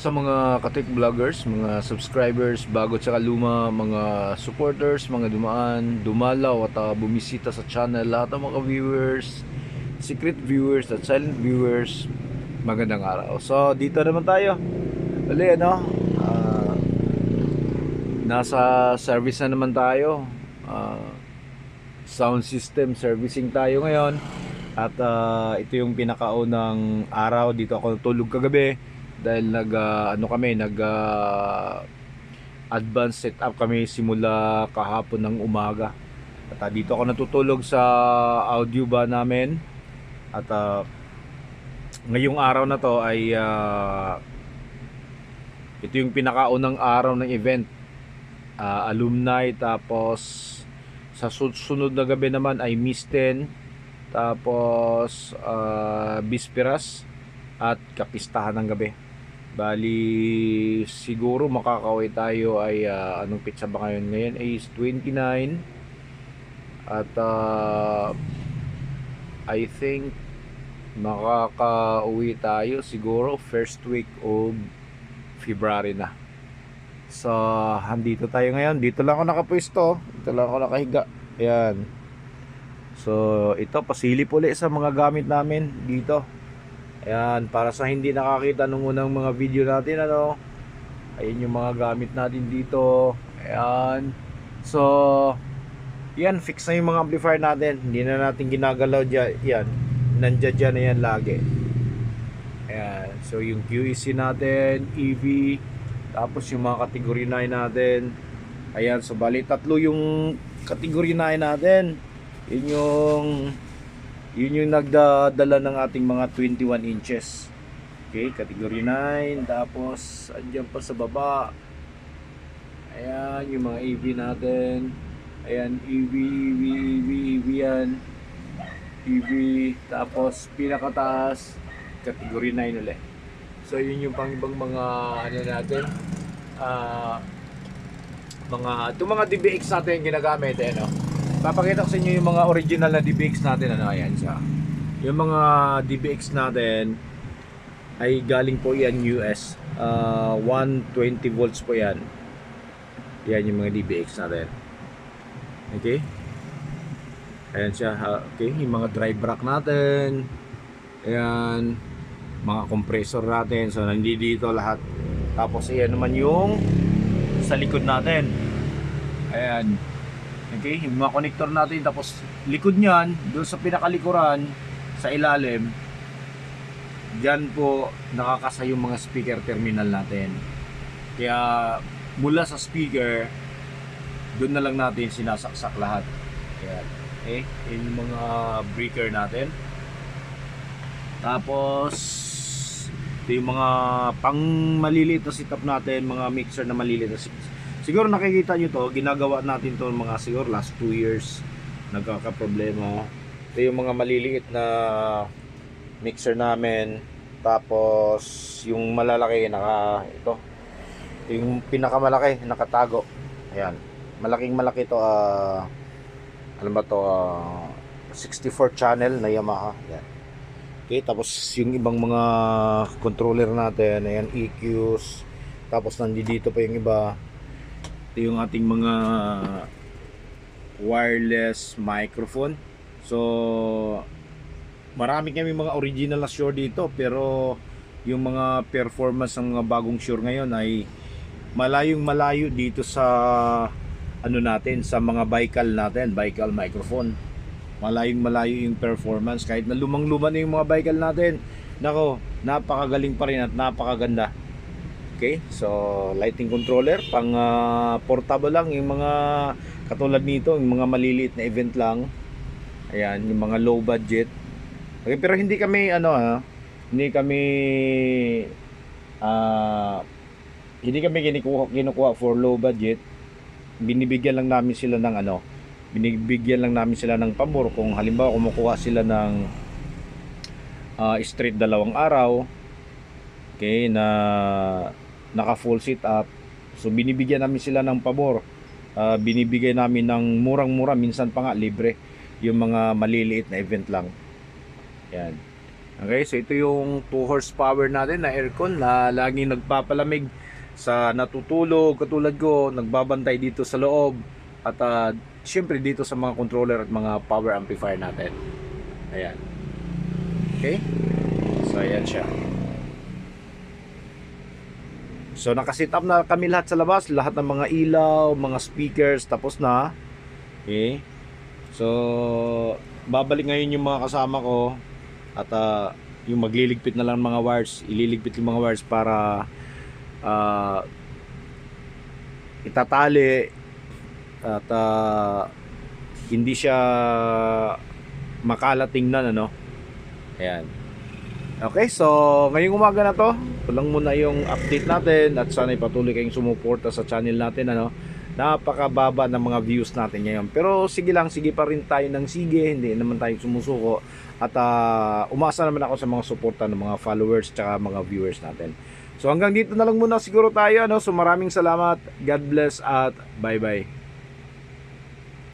sa mga katik vloggers, mga subscribers, bago at saka luma, mga supporters, mga dumaan, dumalaw at bumisita sa channel, lahat ng mga viewers, secret viewers at silent viewers, magandang araw. So, dito naman tayo. Uli, ano? Nasa service na naman tayo. Sound system servicing tayo ngayon. At ito yung pinakaunang araw dito ako natulog kagabi dahil nag advanced setup kami simula kahapon ng umaga. At dito ako natutulog sa audio ba namin. At ngayong araw na to ay ito yung pinakaunang araw ng event. Alumni, tapos sa sunod na gabi naman ay Misten, tapos Bisperas at kapistahan ng gabi. Bali siguro makakauwi tayo ay anong pitsa ba ngayon? Ngayon is 29 at I think makakauwi tayo siguro first week of February na. So, andito tayo ngayon. Dito lang ako nakapwesto. Dito lang ako nakahiga. Ayan. So, ito, pasilip ulit sa mga gamit namin dito. Ayan, para sa hindi nakakita nung unang mga video natin, ano. Ayan yung mga gamit natin dito. Ayan. So, yan, fix na yung mga amplifier natin. Hindi na natin ginagalaw dyan. Yan, nandyan dyan na yan lagi. Ayan. So, yung QEC natin, EV, tapos yung mga category 9 natin. Ayan, so bali tatlo yung category 9 natin. Yun yung nagdadala ng ating mga 21 inches. Okay, category 9. Tapos andyan pa sa baba, ayan yung mga EV natin. Ayan, EV yan, EV. Tapos pinakataas category 9 ulit. So yun yung pang ibang mga ano natin, itong mga DBX natin ginagamit, ano. Papakita ko sa inyo yung mga original na DBX natin, ano. Ayan siya. Yung mga DBX natin ay galing po yan US, 120 volts po yan. Yan yung mga DBX natin. Okay, ayan siya. Okay, yung mga drive rack natin, ayan, mga compressor natin. So nandito lahat. Tapos ayan naman yung sa likod natin. Ayan. Okay, yung mga connector natin. Tapos likod niyan, doon sa pinakalikuran, sa ilalim, diyan po nakakasa yung mga speaker terminal natin. Kaya mula sa speaker, doon na lang natin sinasaksak lahat. Ayan. Okay, yun yung mga breaker natin. Tapos ito yung mga pang maliliit na setup natin, mga mixer na maliliit na setup. Siguro nakikita nyo to, ginagawa natin to mga siguro last 2 years, nagkakaproblema. Ito yung mga maliliit na mixer namin. Tapos yung malalaki ito yung pinakamalaki nakatago. Ayan, malaking malaki to, alam ba to, 64 channel na Yamaha. Ayan. Okay, tapos yung ibang mga controller natin, ayan, EQs. Tapos nandito pa yung iba. Ito yung ating mga wireless microphone. So marami kami mga original na Shure dito, pero yung mga performance ng mga bagong Shure ngayon ay malayong malayo dito sa ano natin, sa mga Baikal natin, Baikal microphone. Malayong malayo yung performance. Kahit na lumang-luma na yung mga Baikal natin, nako, napakagaling pa rin at napakaganda. Okay, so lighting controller pang portable lang, yung mga katulad nito, yung mga maliliit na event lang. Ayan, yung mga low budget. Okay, pero hindi kami hindi kami kinukuha for low budget. Binibigyan lang namin sila ng pabor. Kung halimbawa kumukuha sila ng straight 2 araw, okay, na naka full setup, so binibigyan namin sila ng pabor. Binibigay namin ng murang-mura, minsan pa nga libre, yung mga maliliit na event lang. Yan. Okay, so ito yung 2 horsepower natin na aircon na laging nagpapalamig sa natutulog katulad ko, nagbabantay dito sa loob at syempre dito sa mga controller at mga power amplifier natin. Ayan. Okay? So ayan siya. So nakasit up na kami lahat sa labas, lahat ng mga ilaw, mga speakers tapos na. Okay? So babalik ngayon yung mga kasama ko at yung magliligpit na lang mga wires, ililigpit yung mga wires para itatali at hindi siya makalating na ano. Ayan. Okay, so ngayong umaga na to, ito lang muna yung update natin at sana ipatuloy kayong sumuporta sa channel natin ano. Napakababa ng mga views natin ngayon. Pero sige lang, sige pa rin tayo ng sige, hindi naman tayo sumusuko. At umasa naman ako sa mga suporta ng mga followers tsaka mga viewers natin. So hanggang dito na lang muna siguro tayo ano. So maraming salamat, God bless at bye bye.